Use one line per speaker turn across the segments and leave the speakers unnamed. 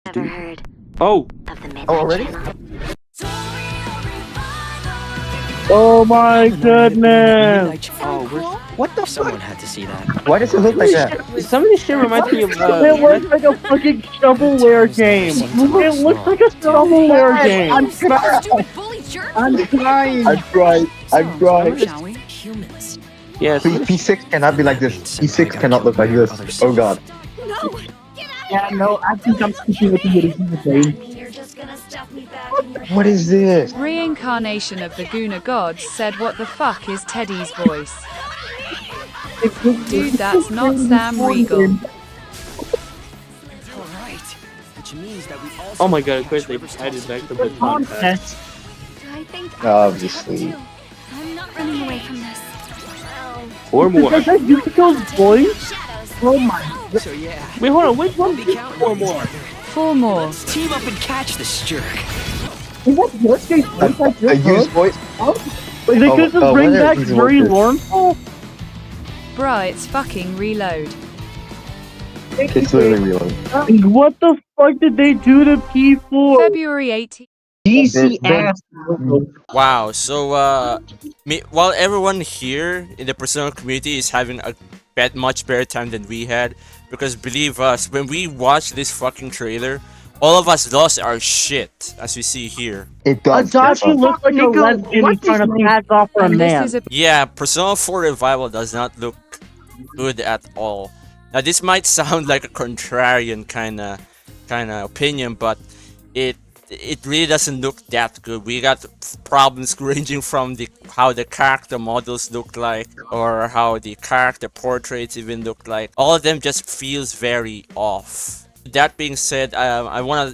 Ever heard
Oh.
of the Midnight
already?
Channel?
Oh my goodness!
Oh,
What the
Someone
fuck?
had to see that.
Why does it look like that?
some of this shit reminds me of
It looks like a fucking shovelware game. It looks like a shovelware game.
I'm crying. I'm crying. I'm crying. I'm crying.
Shall we? Humans.
yes.
P6 cannot be like this. P6 cannot look like this. Oh god.
Yeah, no, I think I'm speaking with you the game.
You're just gonna stuff me back in your
What is this?
Reincarnation of the Guna gods said, "What the fuck is Teddy's voice?" Dude, that's not Sam Riegel.
Alright. Which means that we also
Oh my god, of course they added back the baton pass.
I think
Obviously.
I'm not running away from this.
Or more.
Is that Yukiko's voice? Oh my.
So yeah.
Wait, hold on. Which one?
Be counting
Or
on
more.
each other.
4 more.
Let's team up and catch this jerk.
Is that your case voice I
A
just
used
heard?
voice?
Wait, they could just bring
what are
back
these
Yuri
voices?
Lornful?
Bruh, it's fucking reload.
It's literally real.
What the fuck did they do to P4?
February 18th.
DC ass.
Wow, so while everyone here in the personal community is having a much better time than we had, because believe us, when we watched this fucking trailer, all of us lost our shit, as we see here.
It does.
Adachi looks like a lesbian trying to pass off for a
And
man.
this is a
Yeah, Persona 4 Revival does not look good at all. Now this might sound like a contrarian kind of opinion, but it really doesn't look that good. We got problems ranging from how the character models look like, or how the character portraits even look like. All of them just feels very off. That being said,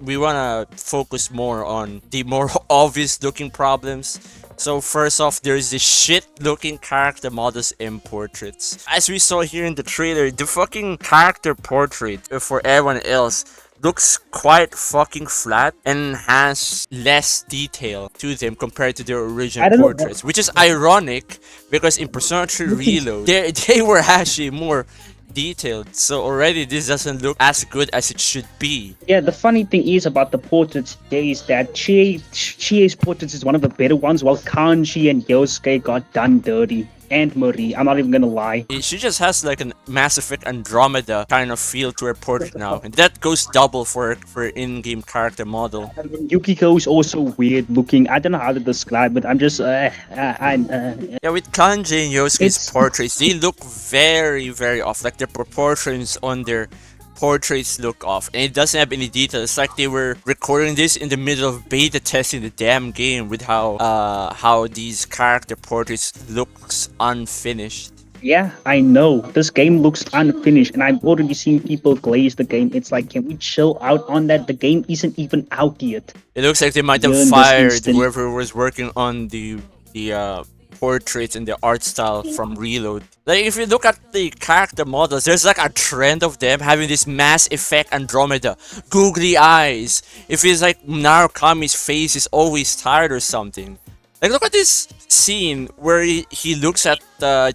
we wanna focus more on the more obvious looking problems. So first off, there's the shit looking character models and portraits. As we saw here in the trailer, the fucking character portrait for everyone else looks quite fucking flat and has less detail to them compared to their original portraits, which is ironic because in Persona 3 Reload, they were actually more detailed, so already this doesn't look as good as it should be.
Yeah, the funny thing is about the portraits today is that Chie's portraits is one of the better ones, while Kanji and Yosuke got done dirty. And Marie, I'm not even gonna lie.
She just has like a Mass Effect Andromeda kind of feel to her portrait now, and that goes double for in-game character model.
Yukiko is also weird looking. I don't know how to describe it. I'm just
Yeah, with Kanji and Yosuke's portraits, they look very, very off. Like their proportions on their portraits look off, and it doesn't have any detail. It's like they were recording this in the middle of beta testing the damn game with how these character portraits looks unfinished.
yeah, I know. This game looks unfinished, and I've already seen people glaze the game. It's like, can we chill out on that? The game isn't even out yet.
It looks like they might have
During this
fired
instant-
whoever was working on the portraits and the art style from Reload. Like if you look at the character models, there's like a trend of them having this Mass Effect Andromeda, googly eyes. It feels like Narukami's face is always tired or something. Like look at this scene where he looks at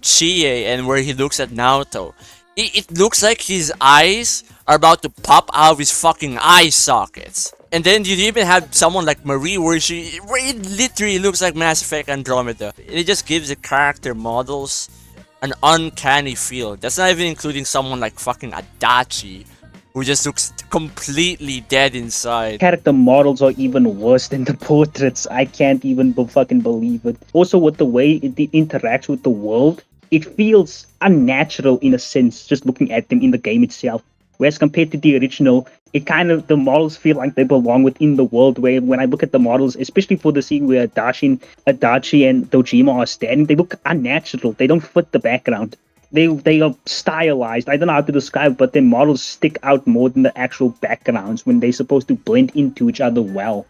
Chie and where he looks at Naoto. It looks like his eyes are about to pop out of his fucking eye sockets. And then you even have someone like Marie where it literally looks like Mass Effect Andromeda. It just gives the character models an uncanny feel. That's not even including someone like fucking Adachi, who just looks completely dead inside.
Character models are even worse than the portraits. I can't even fucking believe it. Also, with the way it interacts with the world, it feels unnatural in a sense, just looking at them in the game itself. Whereas compared to the original, the models feel like they belong within the world, where when I look at the models, especially for the scene where Adachi and Dojima are standing, they look unnatural. They don't fit the background. They are stylized. I don't know how to describe it, but their models stick out more than the actual backgrounds when they're supposed to blend into each other well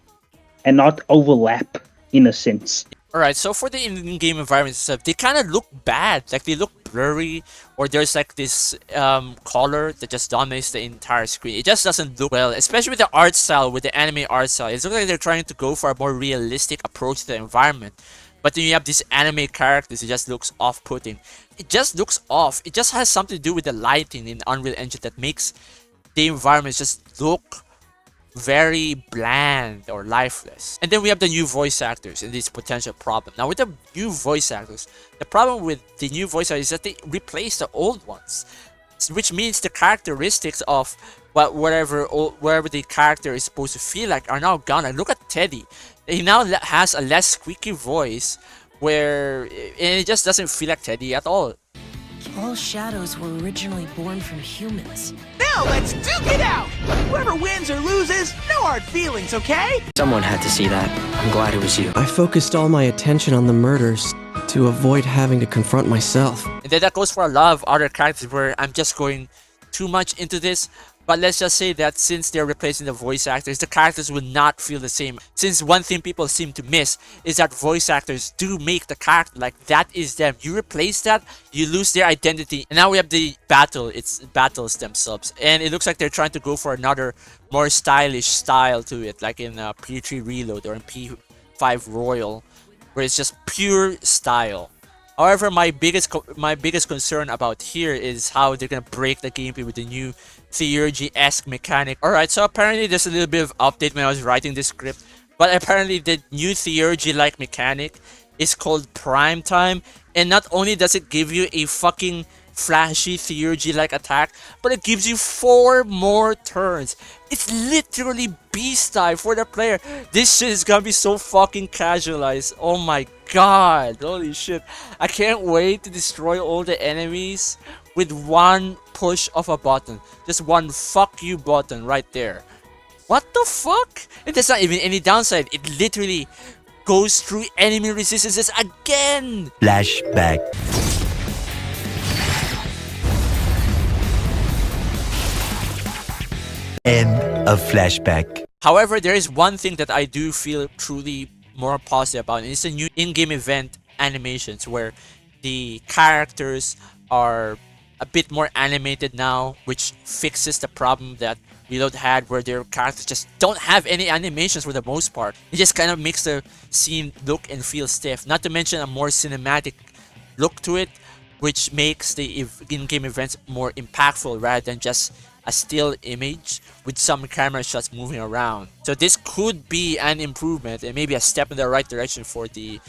and not overlap in a sense.
Alright, so for the in-game environment stuff, they kind of look bad. Like they look blurry, or there's like this color that just dominates the entire screen. It just doesn't look well, especially with the art style, with the anime art style. It looks like they're trying to go for a more realistic approach to the environment. But then you have these anime characters, it just looks off-putting. It just looks off. It just has something to do with the lighting in Unreal Engine that makes the environments just look very bland or lifeless. And then we have the new voice actors and this potential problem. Now with the new voice actors, the problem with the new voice actors is that they replace the old ones, which means the characteristics of whatever the character is supposed to feel like are now gone. Like, look at Teddy. He now has a less squeaky voice where and it just doesn't feel like Teddy at all.
All shadows were originally born from humans.
Now let's duke it out! Whoever wins or loses, no hard feelings, okay?
Someone had to see that. I'm glad it was you.
I focused all my attention on the murders to avoid having to confront myself.
And then that goes for a lot of other characters where I'm just going too much into this. But let's just say that since they're replacing the voice actors, the characters will not feel the same. Since one thing people seem to miss is that voice actors do make the character, like that is them. You replace that, you lose their identity. And now we have the battle, it's battles themselves. And it looks like they're trying to go for another more stylish style to it, like in P3 Reload or in P5 Royal, where it's just pure style. However, my biggest concern about here is how they're gonna break the gameplay with the new Theurgy-esque mechanic. Alright, so apparently there's a little bit of update when I was writing this script, but apparently the new Theurgy-like mechanic is called Prime Time, and not only does it give you a fucking flashy Theurgy-like attack, but it gives you 4 more turns. It's literally beast time for the player. This shit is gonna be so fucking casualized. Oh my god, holy shit. I can't wait to destroy all the enemies with one push of a button. Just one fuck you button right there. What the fuck? And there's not even any downside. It literally goes through enemy resistances again.
Flashback. End of flashback.
However, there is one thing that I do feel truly more positive about, and it's a new in-game event animations where the characters are a bit more animated now, which fixes the problem that Reload had where their characters just don't have any animations for the most part. It just kind of makes the scene look and feel stiff. Not to mention a more cinematic look to it, which makes the in-game events more impactful rather than just a still image with some camera shots moving around. So this could be an improvement and maybe a step in the right direction for the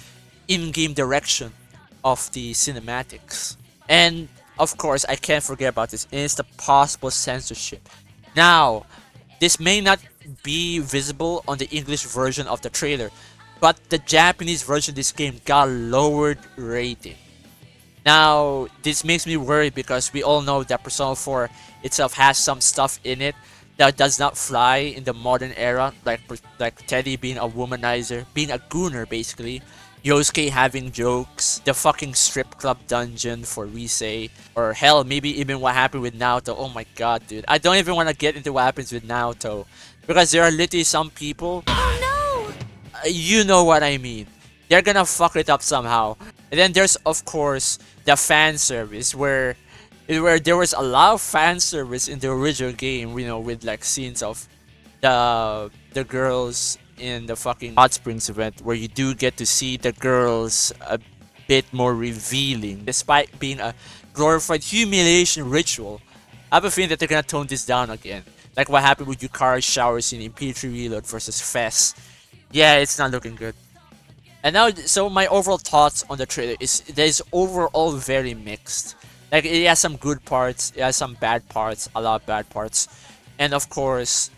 in-game direction of the cinematics. And of course, I can't forget about this, it's the possible censorship. Now, this may not be visible on the English version of the trailer, but the Japanese version of this game got lowered rating. Now, this makes me worried because we all know that Persona 4 itself has some stuff in it that does not fly in the modern era, like Teddy being a womanizer, being a gooner basically, Yosuke having jokes, the fucking strip club dungeon for Rise, or hell, maybe even what happened with Naoto. Oh my god, dude. I don't even want to get into what happens with Naoto, because there are literally some people,
Oh
you know what I mean, they're gonna fuck it up somehow. And then there's of course the fan service where there was a lot of fan service in the original game, you know, with like scenes of the girls in the fucking Hot Springs event, where you do get to see the girls a bit more revealing despite being a glorified humiliation ritual. I have a feeling that they're gonna tone this down again, like what happened with Yukari's shower scene in P3 Reload versus Fess. Yeah, it's not looking good. And now, so my overall thoughts on the trailer is that it's overall very mixed. Like, it has some good parts, it has some bad parts, a lot of bad parts, and of course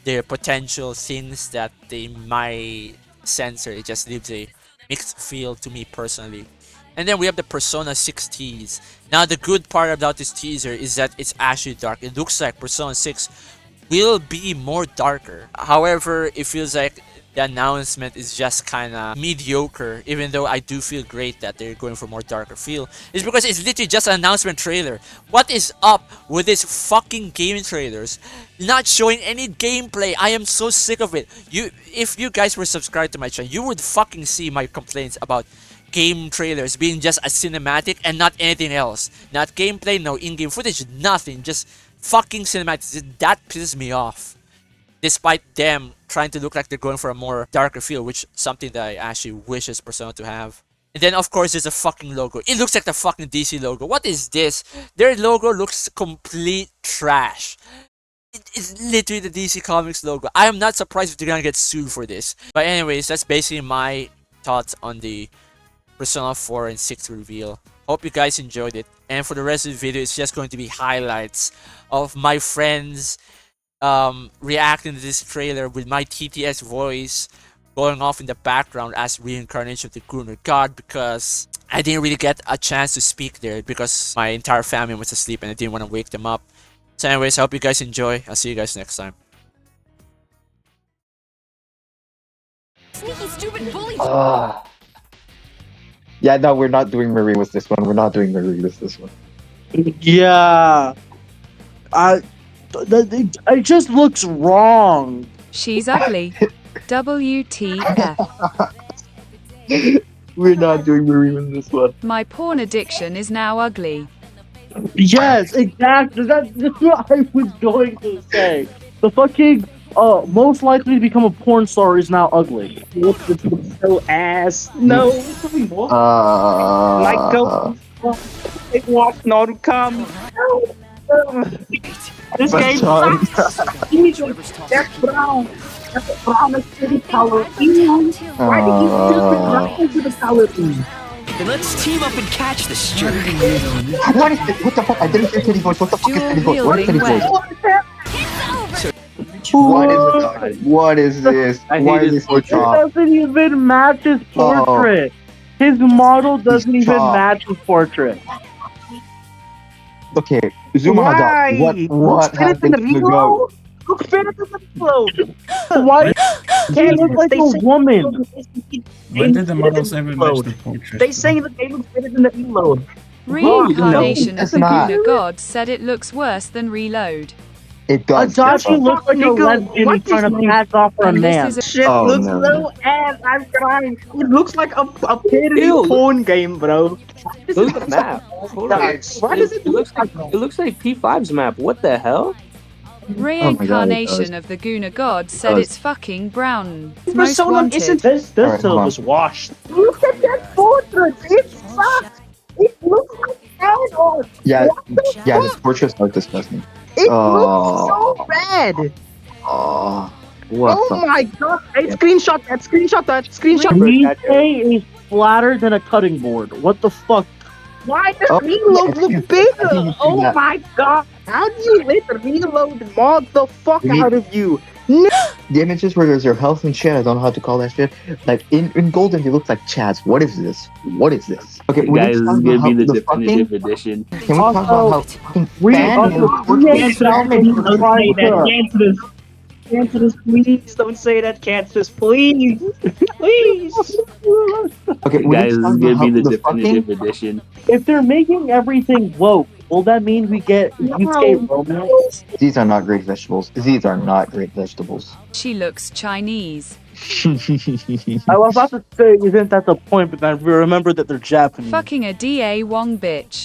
there are potential things that they might censor. It just leaves a mixed feel to me personally. And then we have the Persona 6 tease. Now the good part about this teaser is that it's actually dark. It looks like Persona 6 will be more darker. However, it feels like the announcement is just kinda mediocre, even though I do feel great that they're going for more darker feel. It's because it's literally just an announcement trailer. What is up with these fucking game trailers not showing any gameplay? I am so sick of it. If you guys were subscribed to my channel, you would fucking see my complaints about game trailers being just a cinematic and not anything else. Not gameplay, no in-game footage, nothing, just fucking cinematics. That pisses me off. Despite them trying to look like they're going for a more darker feel, which is something that I actually wish as Persona to have. And then of course there's a fucking logo. It looks like the fucking DC logo. What is this? Their logo looks complete trash. It's literally the DC Comics logo. I am not surprised if they're gonna get sued for this. But anyways, that's basically my thoughts on the Persona 4 and 6 reveal. Hope you guys enjoyed it. And for the rest of the video, it's just going to be highlights of my friends reacting to this trailer with my TTS voice going off in the background as reincarnation of the Gruner God, because I didn't really get a chance to speak there because my entire family was asleep and I didn't want to wake them up. So anyways, I hope you guys enjoy. I'll see you guys next time.
Sneaky, stupid bully.
Yeah, no, we're not doing Marie with this one. We're not doing Marie with this one.
Yeah. It just looks wrong.
She's ugly. WTF.
We're not doing Marie with this one.
My porn addiction is now ugly.
Yes, exactly. That's what I was going to say. The fucking most likely to become a porn star is now ugly.
So ass. No. Like go. It was not come. This game sucks. That's brown. That's a brown city color. Why did you do the color?
Then let's team up and catch this jerk.
What is this? What the fuck? I didn't hear Teddy voice. What the fuck is Teddy voice? What is Teddy voice? What is this? Why is this so
It doesn't even match his portrait. His model doesn't even match his portrait.
Okay, zoom on that. What happened to the goat?
Looks better than the reload.
Why? He looks like a woman.
When did the models ever match the portrait?
They say the game looks better than the reload.
Reincarnation
No,
of the Guna God said it looks worse than Reload.
It does.
Adachi looks like a lesbian trying to pass off for a man.
Shit looks so ass. I'm crying. It looks like a parody porn game, bro.
Look at the map. Hold on.
Why does it
looks like P5's map? What the hell?
Reincarnation of the Guna God said it's fucking brown. Most
Persona
wanted.
isn't
This was washed.
Look at that portrait. It sucks. It looks like Adolf.
Yeah, this portrait's not disgusting.
It looks so bad.
What
Oh my god. Hey, screenshot that. Screenshot that. Screenshot that.
Rise is flatter than a cutting board. What the fuck?
Why does reload look bigger? Oh my god. How do you let the reload mod the fuck out of you? No.
The images where there's your health and shit, I don't know how to call that shit. Like in golden, it looks like Chaz. What is this? What is this? Okay,
Guys, this is gonna be the definitive
fucking,
edition.
Can we talk about how fucking fan
Cancerous, please don't say that, Cancerous, please. Please.
Okay,
guys, this is gonna be the definitive edition.
If they're making everything woke, will that mean we get UK romance?
These are not great vegetables. These are not great vegetables.
She looks Chinese.
I was about to say, isn't that the point? But then we remember that they're Japanese.
Fucking a DA Wong bitch.